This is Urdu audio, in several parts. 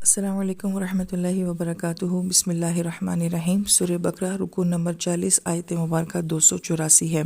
السلام علیکم ورحمۃ اللہ وبرکاتہ۔ بسم اللہ الرحمن الرحیم۔ سورہ بقرہ رکوع نمبر 40 آیت مبارکہ 284 ہے۔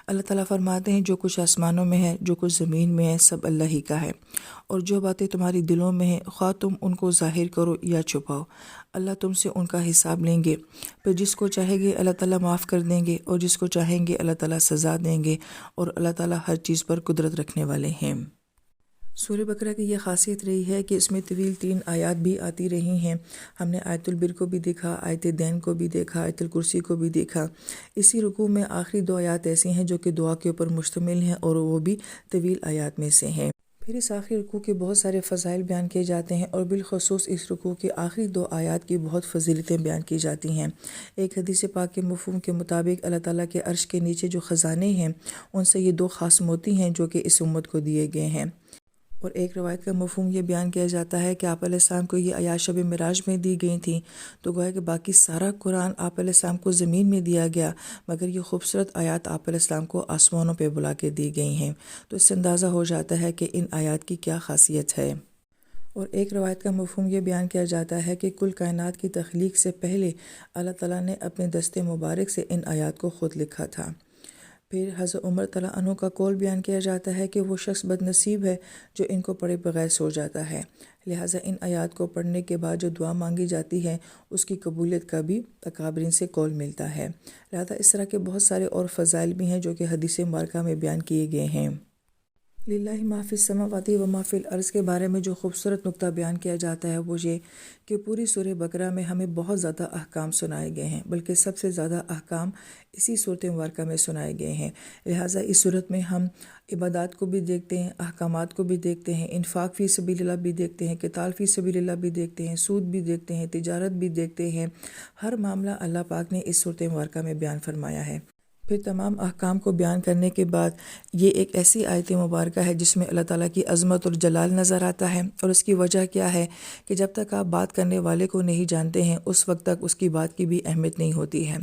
اللہ تعالیٰ فرماتے ہیں جو کچھ آسمانوں میں ہے، جو کچھ زمین میں ہے، سب اللہ ہی کا ہے، اور جو باتیں تمہاری دلوں میں ہیں خواہ تم ان کو ظاہر کرو یا چھپاؤ، اللہ تم سے ان کا حساب لیں گے۔ پھر جس کو چاہیں گے اللہ تعالیٰ معاف کر دیں گے، اور جس کو چاہیں گے اللہ تعالیٰ سزا دیں گے، اور اللہ تعالیٰ ہر چیز پر قدرت رکھنے والے ہیں۔ سورہ بقرہ کی یہ خاصیت رہی ہے کہ اس میں طویل 3 آیات بھی آتی رہی ہیں۔ ہم نے آیت البر کو بھی دیکھا، آیت دین کو بھی دیکھا، آیت الکرسی کو بھی دیکھا۔ اسی رکوع میں آخری 2 آیات ایسی ہیں جو کہ دعا کے اوپر مشتمل ہیں، اور وہ بھی طویل آیات میں سے ہیں۔ پھر اس آخری رکوع کے بہت سارے فضائل بیان کیے جاتے ہیں، اور بالخصوص اس رکوع کے آخری 2 آیات کی بہت فضیلتیں بیان کی جاتی ہیں۔ ایک حدیث پاک کے مفہوم کے مطابق اللہ تعالیٰ کے عرش کے نیچے جو خزانے ہیں ان سے یہ 2 خاص موتی ہیں جو کہ اس امت کو دیے گئے ہیں۔ اور ایک روایت کا مفہوم یہ بیان کیا جاتا ہے کہ آپ علیہ السلام کو یہ آیات شب معراج میں دی گئی تھیں، تو گویا کہ باقی سارا قرآن آپ علیہ السلام کو زمین میں دیا گیا، مگر یہ خوبصورت آیات آپ علیہ السلام کو آسمانوں پہ بلا کے دی گئی ہیں۔ تو اس سے اندازہ ہو جاتا ہے کہ ان آیات کی کیا خاصیت ہے۔ اور ایک روایت کا مفہوم یہ بیان کیا جاتا ہے کہ کل کائنات کی تخلیق سے پہلے اللہ تعالیٰ نے اپنے دست مبارک سے ان آیات کو خود لکھا تھا۔ پھر حضرت عمر تعالیٰ عنہ کا قول بیان کیا جاتا ہے کہ وہ شخص بد نصیب ہے جو ان کو پڑھے بغیر سو جاتا ہے، لہٰذا ان آیات کو پڑھنے کے بعد جو دعا مانگی جاتی ہے اس کی قبولیت کا بھی اکابرین سے قول ملتا ہے۔ لہٰذا اس طرح کے بہت سارے اور فضائل بھی ہیں جو کہ حدیث مبارکہ میں بیان کیے گئے ہیں۔ للہ ما فی السماوات و ما فی الارض کے بارے میں جو خوبصورت نقطہ بیان کیا جاتا ہے وہ یہ کہ پوری سورہ بقرہ میں ہمیں بہت زیادہ احکام سنائے گئے ہیں، بلکہ سب سے زیادہ احکام اسی صورت مبارکہ میں سنائے گئے ہیں۔ لہٰذا اس صورت میں ہم عبادات کو بھی دیکھتے ہیں، احکامات کو بھی دیکھتے ہیں، انفاق فی سبیل اللہ بھی دیکھتے ہیں، قتال فی سبیل اللہ بھی دیکھتے ہیں، سود بھی دیکھتے ہیں، تجارت بھی دیکھتے ہیں۔ ہر معاملہ اللہ پاک نے اس صورت مبارکہ میں بیان فرمایا ہے۔ پھر تمام احکام کو بیان کرنے کے بعد یہ ایک ایسی آیت مبارکہ ہے جس میں اللہ تعالیٰ کی عظمت اور جلال نظر آتا ہے، اور اس کی وجہ کیا ہے کہ جب تک آپ بات کرنے والے کو نہیں جانتے ہیں اس وقت تک اس کی بات کی بھی اہمیت نہیں ہوتی ہے۔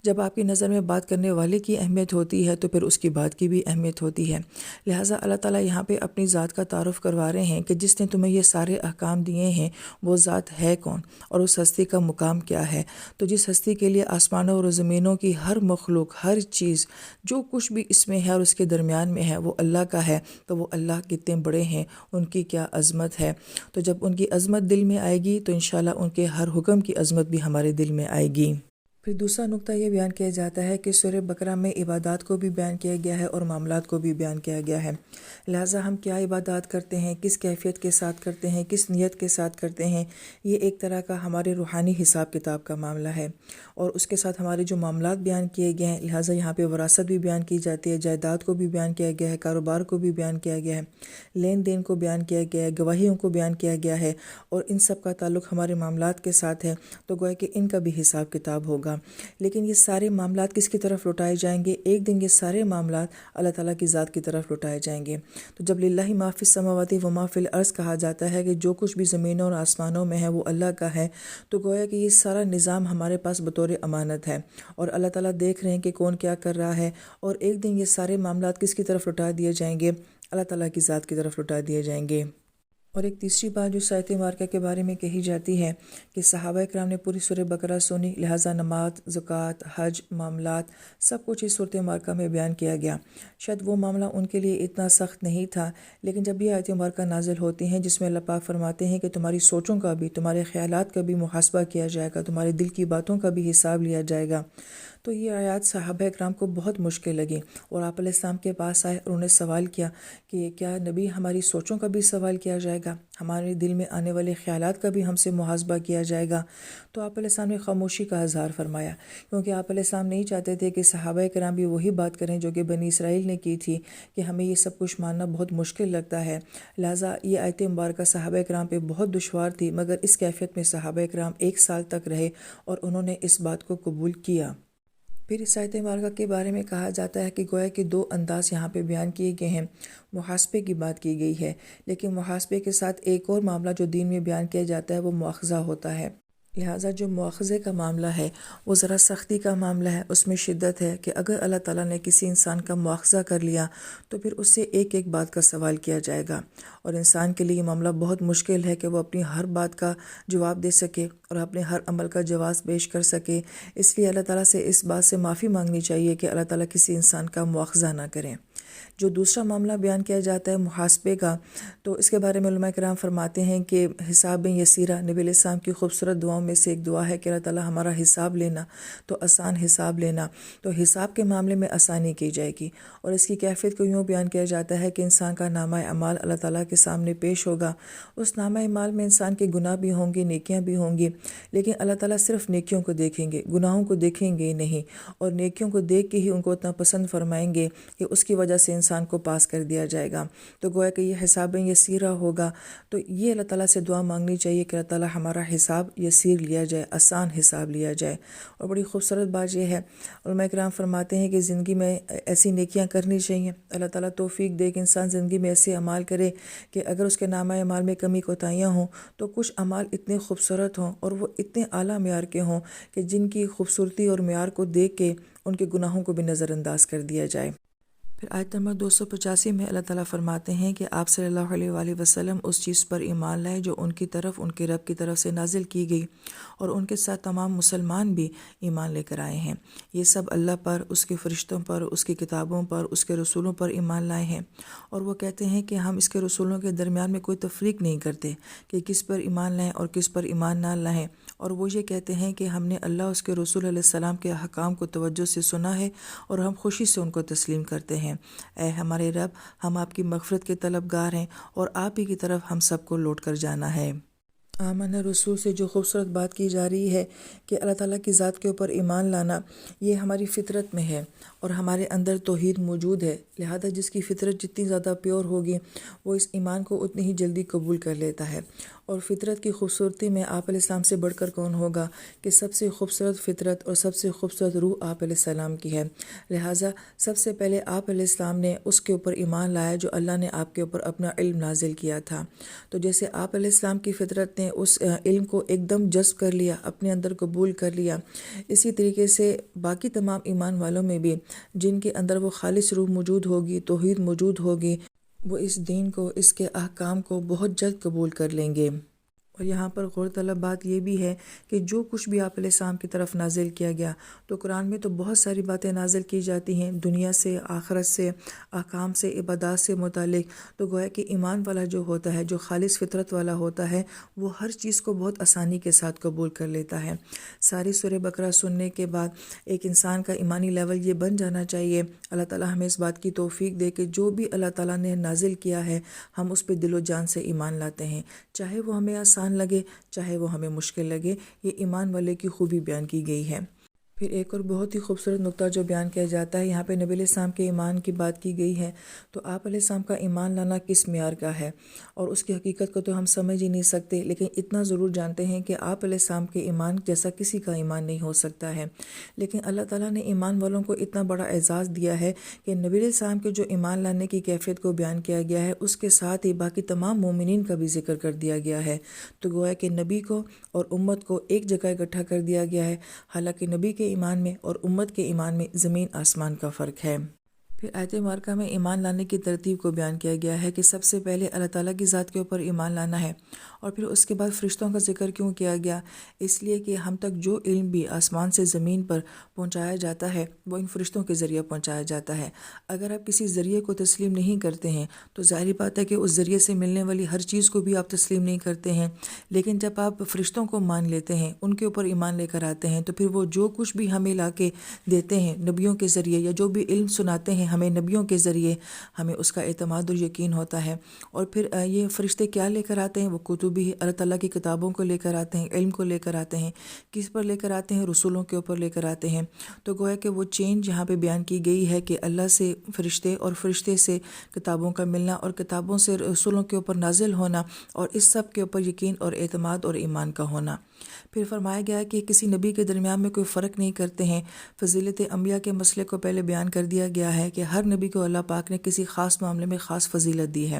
جب آپ کی نظر میں بات کرنے والے کی اہمیت ہوتی ہے تو پھر اس کی بات کی بھی اہمیت ہوتی ہے۔ لہٰذا اللہ تعالیٰ یہاں پہ اپنی ذات کا تعارف کروا رہے ہیں کہ جس نے تمہیں یہ سارے احکام دیے ہیں وہ ذات ہے کون، اور اس ہستی کا مقام کیا ہے۔ تو جس ہستی کے لیے آسمانوں اور زمینوں کی ہر مخلوق، ہر چیز، جو کچھ بھی اس میں ہے اور اس کے درمیان میں ہے وہ اللہ کا ہے، تو وہ اللہ کتنے بڑے ہیں، ان کی کیا عظمت ہے۔ تو جب ان کی عظمت دل میں آئے گی تو انشاءاللہ ان کے ہر حکم کی عظمت بھی ہمارے دل میں آئے گی۔ پھر دوسرا نقطہ یہ بیان کیا جاتا ہے کہ سورہ بقرہ میں عبادات کو بھی بیان کیا گیا ہے اور معاملات کو بھی بیان کیا گیا ہے۔ لہٰذا ہم کیا عبادات کرتے ہیں، کس کیفیت کے ساتھ کرتے ہیں، کس نیت کے ساتھ کرتے ہیں، یہ ایک طرح کا ہمارے روحانی حساب کتاب کا معاملہ ہے۔ اور اس کے ساتھ ہمارے جو معاملات بیان کیے گئے ہیں، لہٰذا یہاں پہ وراثت بھی بیان کی جاتی ہے، جائیداد کو بھی بیان کیا گیا ہے، کاروبار کو بھی بیان کیا گیا ہے، لین دین کو بیان کیا گیا ہے، گواہیوں کو بیان کیا گیا ہے، اور ان سب کا تعلق ہمارے معاملات کے ساتھ ہے، تو گویا کہ ان کا بھی حساب کتاب ہوگا۔ لیکن یہ سارے معاملات کس کی طرف لوٹائے جائیں گے؟ ایک دن یہ سارے معاملات اللہ تعالیٰ کی ذات کی طرف لوٹائے جائیں گے۔ تو جب للہ ما فی السماوات و ما فی الارض کہا جاتا ہے کہ جو کچھ بھی زمینوں اور آسمانوں میں ہے وہ اللہ کا ہے، تو گویا کہ یہ سارا نظام ہمارے پاس بطور امانت ہے، اور اللہ تعالیٰ دیکھ رہے ہیں کہ کون کیا کر رہا ہے، اور ایک دن یہ سارے معاملات کس کی طرف لوٹا دیے جائیں گے؟ اللہ تعالیٰ کی ذات کی طرف لوٹا دیے جائیں گے۔ اور ایک تیسری بات جو آیت مبارکہ کے بارے میں کہی جاتی ہے کہ صحابہ کرام نے پوری سورہ بقرہ سنی، لہٰذا نماز، زکوٰۃ، حج، معاملات سب کچھ اس سورہ مبارکہ میں بیان کیا گیا۔ شاید وہ معاملہ ان کے لیے اتنا سخت نہیں تھا، لیکن جب یہ آیت مبارکہ نازل ہوتی ہیں جس میں اللہ پاک فرماتے ہیں کہ تمہاری سوچوں کا بھی، تمہارے خیالات کا بھی محاسبہ کیا جائے گا، تمہارے دل کی باتوں کا بھی حساب لیا جائے گا، تو یہ آیات صحابہ اکرام کو بہت مشکل لگیں، اور آپ علیہ السلام کے پاس آئے اور انہوں نے سوال کیا کہ کیا نبی ہماری سوچوں کا بھی سوال کیا جائے گا، ہمارے دل میں آنے والے خیالات کا بھی ہم سے محاسبہ کیا جائے گا؟ تو آپ علیہ السلام نے خاموشی کا اظہار فرمایا، کیونکہ آپ علیہ السلام نہیں چاہتے تھے کہ صحابہ کرام بھی وہی بات کریں جو کہ بنی اسرائیل نے کی تھی کہ ہمیں یہ سب کچھ ماننا بہت مشکل لگتا ہے۔ لہٰذا یہ آیت مبارکہ صحابہ کرام پہ بہت دشوار تھی، مگر اس کیفیت میں صحابہ کرام 1 سال تک رہے اور انہوں نے اس بات کو قبول کیا۔ پھر اس آیت مبارکہ کے بارے میں کہا جاتا ہے کہ گویا کہ 2 انداز یہاں پہ بیان کیے گئے ہیں۔ محاسبے کی بات کی گئی ہے، لیکن محاسبے کے ساتھ ایک اور معاملہ جو دین میں بیان کیا جاتا ہے وہ مواخذہ ہوتا ہے۔ لہٰذا جو مواخذے کا معاملہ ہے وہ ذرا سختی کا معاملہ ہے، اس میں شدت ہے کہ اگر اللہ تعالیٰ نے کسی انسان کا مواخذہ کر لیا تو پھر اس سے ایک ایک بات کا سوال کیا جائے گا، اور انسان کے لیے یہ معاملہ بہت مشکل ہے کہ وہ اپنی ہر بات کا جواب دے سکے اور اپنے ہر عمل کا جواز پیش کر سکے۔ اس لیے اللہ تعالیٰ سے اس بات سے معافی مانگنی چاہیے کہ اللہ تعالیٰ کسی انسان کا مواخذہ نہ کریں۔ جو دوسرا معاملہ بیان کیا جاتا ہے محاسبے کا، تو اس کے بارے میں علماء کرام فرماتے ہیں کہ حساب یسیرہ نبی علیہ السلام کی خوبصورت دعاؤں میں سے ایک دعا ہے کہ اللہ تعالیٰ ہمارا حساب لینا تو آسان حساب لینا، تو حساب کے معاملے میں آسانی کی جائے گی۔ اور اس کی کیفیت کو یوں بیان کیا جاتا ہے کہ انسان کا نامہ اعمال اللہ تعالیٰ کے سامنے پیش ہوگا، اس نامہ اعمال میں انسان کے گناہ بھی ہوں گے، نیکیاں بھی ہوں گی، لیکن اللہ تعالیٰ صرف نیکیوں کو دیکھیں گے، گناہوں کو دیکھیں گے نہیں، اور نیکیوں کو دیکھ کے ہی ان کو اتنا پسند فرمائیں گے کہ اس کی وجہ سے انسان کو پاس کر دیا جائے گا۔ تو گویا کہ یہ حساب یسیرہ ہوگا، تو یہ اللہ تعالیٰ سے دعا مانگنی چاہیے کہ اللہ تعالیٰ ہمارا حساب یسیر لیا جائے، آسان حساب لیا جائے۔ اور بڑی خوبصورت بات یہ ہے، علماء کرام فرماتے ہیں کہ زندگی میں ایسی نیکیاں کرنی چاہیے، اللہ تعالیٰ توفیق دے کہ انسان زندگی میں ایسے اعمال کرے کہ اگر اس کے نامہ اعمال میں کمی کوتاہیاں ہوں تو کچھ اعمال اتنے خوبصورت ہوں اور وہ اتنے اعلیٰ معیار کے ہوں کہ جن کی خوبصورتی اور معیار کو دیکھ کے ان کے گناہوں کو بھی نظر انداز کر دیا جائے۔ پھر آیت نمبر 285 میں اللہ تعالیٰ فرماتے ہیں کہ آپ صلی اللہ علیہ وآلہ وسلم اس چیز پر ایمان لائے جو ان کی طرف، ان کے رب کی طرف سے نازل کی گئی، اور ان کے ساتھ تمام مسلمان بھی ایمان لے کر آئے ہیں۔ یہ سب اللہ پر، اس کے فرشتوں پر، اس کی کتابوں پر، اس کے رسولوں پر ایمان لائے ہیں، اور وہ کہتے ہیں کہ ہم اس کے رسولوں کے درمیان میں کوئی تفریق نہیں کرتے کہ کس پر ایمان لائیں اور کس پر ایمان نہ لائیں، اور وہ یہ کہتے ہیں کہ ہم نے اللہ اس کے رسول علیہ السلام کے احکام کو توجہ سے سنا ہے اور ہم خوشی سے ان کو تسلیم کرتے ہیں۔ اے ہمارے رب، ہم آپ کی مغفرت کے طلبگار ہیں اور آپ ہی کی طرف ہم سب کو لوٹ کر جانا ہے۔ آمن رسول سے جو خوبصورت بات کی جا رہی ہے کہ اللہ تعالیٰ کی ذات کے اوپر ایمان لانا، یہ ہماری فطرت میں ہے اور ہمارے اندر توحید موجود ہے، لہذا جس کی فطرت جتنی زیادہ پیور ہوگی وہ اس ایمان کو اتنی ہی جلدی قبول کر لیتا ہے۔ اور فطرت کی خوبصورتی میں آپ علیہ السلام سے بڑھ کر کون ہوگا کہ سب سے خوبصورت فطرت اور سب سے خوبصورت روح آپ علیہ السلام کی ہے، لہٰذا سب سے پہلے آپ علیہ السلام نے اس کے اوپر ایمان لایا جو اللہ نے آپ کے اوپر اپنا علم نازل کیا تھا۔ تو جیسے آپ علیہ السلام کی فطرت نے اس علم کو ایک دم جذب کر لیا، اپنے اندر قبول کر لیا، اسی طریقے سے باقی تمام ایمان والوں میں بھی جن کے اندر وہ خالص روح موجود ہوگی، توحید موجود ہوگی، وہ اس دین کو، اس کے احکام کو بہت جلد قبول کر لیں گے۔ اور یہاں پر غور طلب بات یہ بھی ہے کہ جو کچھ بھی آپ علیہ السلام کی طرف نازل کیا گیا، تو قرآن میں تو بہت ساری باتیں نازل کی جاتی ہیں دنیا سے، آخرت سے، احکام سے، عبادات سے متعلق، تو گویا کہ ایمان والا جو ہوتا ہے، جو خالص فطرت والا ہوتا ہے، وہ ہر چیز کو بہت آسانی کے ساتھ قبول کر لیتا ہے۔ ساری سورہ بقرہ سننے کے بعد ایک انسان کا ایمانی لیول یہ بن جانا چاہیے، اللہ تعالیٰ ہمیں اس بات کی توفیق دے کہ جو بھی اللہ تعالیٰ نے نازل کیا ہے ہم اس پہ دل و جان سے ایمان لاتے ہیں، چاہے وہ ہمیں آسان لگے، چاہے وہ ہمیں مشکل لگے۔ یہ ایمان والے کی خوبی بیان کی گئی ہے۔ پھر ایک اور بہت ہی خوبصورت نقطہ جو بیان کیا جاتا ہے، یہاں پہ نبی علیہ السلام کے ایمان کی بات کی گئی ہے، تو آپ علیہ السلام کا ایمان لانا کس معیار کا ہے اور اس کی حقیقت کو تو ہم سمجھ ہی نہیں سکتے، لیکن اتنا ضرور جانتے ہیں کہ آپ علیہ السلام کے ایمان جیسا کسی کا ایمان نہیں ہو سکتا ہے۔ لیکن اللہ تعالیٰ نے ایمان والوں کو اتنا بڑا اعزاز دیا ہے کہ نبی علیہ السلام کے جو ایمان لانے کی کیفیت کو بیان کیا گیا ہے، اس کے ساتھ ہی باقی تمام مومنین کا بھی ذکر کر دیا گیا ہے، تو گویا کہ نبی کو اور امت کو ایک جگہ اکٹھا کر دیا گیا ہے، حالانکہ نبی کے ایمان میں اور امت کے ایمان میں زمین آسمان کا فرق ہے۔ پھر آیت مبارکہ میں ایمان لانے کی ترتیب کو بیان کیا گیا ہے کہ سب سے پہلے اللہ تعالیٰ کی ذات کے اوپر ایمان لانا ہے، اور پھر اس کے بعد فرشتوں کا ذکر کیوں کیا گیا؟ اس لیے کہ ہم تک جو علم بھی آسمان سے زمین پر پہنچایا جاتا ہے وہ ان فرشتوں کے ذریعے پہنچایا جاتا ہے۔ اگر آپ کسی ذریعے کو تسلیم نہیں کرتے ہیں تو ظاہری بات ہے کہ اس ذریعے سے ملنے والی ہر چیز کو بھی آپ تسلیم نہیں کرتے ہیں، لیکن جب آپ فرشتوں کو مان لیتے ہیں، ان کے اوپر ایمان لے کر آتے ہیں، تو پھر وہ جو کچھ بھی ہمیں لا کے دیتے ہیں نبیوں کے ذریعے، یا جو بھی علم سناتے ہیں ہمیں نبیوں کے ذریعے، ہمیں اس کا اعتماد اور یقین ہوتا ہے۔ اور پھر یہ فرشتے کیا لے کر آتے ہیں؟ وہ کتبی، اللہ تعالیٰ کی کتابوں کو لے کر آتے ہیں، علم کو لے کر آتے ہیں۔ کس پر لے کر آتے ہیں؟ رسولوں کے اوپر لے کر آتے ہیں۔ تو گویا کہ وہ چینج یہاں پہ بیان کی گئی ہے کہ اللہ سے فرشتے اور فرشتے سے کتابوں کا ملنا اور کتابوں سے رسولوں کے اوپر نازل ہونا، اور اس سب کے اوپر یقین اور اعتماد اور ایمان کا ہونا۔ پھر فرمایا گیا کہ کسی نبی کے درمیان میں کوئی فرق نہیں کرتے ہیں۔ فضیلت انبیاء کے مسئلے کو پہلے بیان کر دیا گیا ہے کہ ہر نبی کو اللہ پاک نے کسی خاص معاملے میں خاص فضیلت دی ہے۔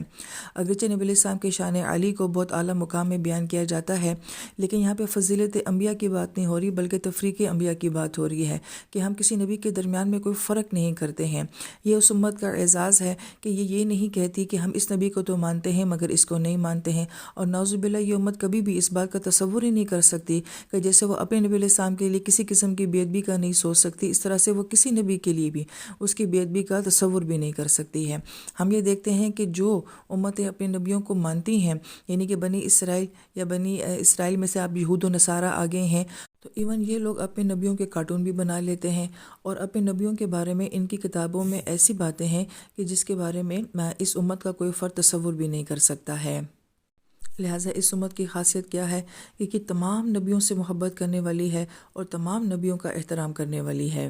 اگرچہ نبی علیہ السلام کے شان علی کو بہت اعلیٰ مقام میں بیان کیا جاتا ہے، لیکن یہاں پہ فضیلت انبیاء کی بات نہیں ہو رہی بلکہ تفریق انبیاء کی بات ہو رہی ہے کہ ہم کسی نبی کے درمیان میں کوئی فرق نہیں کرتے ہیں۔ یہ اس امت کا اعزاز ہے کہ یہ نہیں کہتی کہ ہم اس نبی کو تو مانتے ہیں مگر اس کو نہیں مانتے ہیں، اور نعوذ باللہ یہ امت کبھی بھی اس بات کا تصور ہی نہیں کر سکتی کہ جیسے وہ اپنے نبی علیہ السلام کے لیے کسی قسم کی بے ادبی کا نہیں سوچ سکتی، اس طرح سے وہ کسی نبی کے لیے بھی اس کی بے ادبی کا تصور بھی نہیں کر سکتی ہے۔ ہم یہ دیکھتے ہیں کہ جو امتیں اپنے نبیوں کو مانتی ہیں، یعنی کہ بنی اسرائیل یا بنی اسرائیل میں سے آپ یہود و نصارہ آ گئے ہیں، تو ایون یہ لوگ اپنے نبیوں کے کارٹون بھی بنا لیتے ہیں، اور اپنے نبیوں کے بارے میں ان کی کتابوں میں ایسی باتیں ہیں کہ جس کے بارے میں اس امت کا کوئی فرد تصور بھی نہیں کر سکتا ہے۔ لہٰذا اس امت کی خاصیت کیا ہے کہ تمام نبیوں سے محبت کرنے والی ہے اور تمام نبیوں کا احترام کرنے والی ہے۔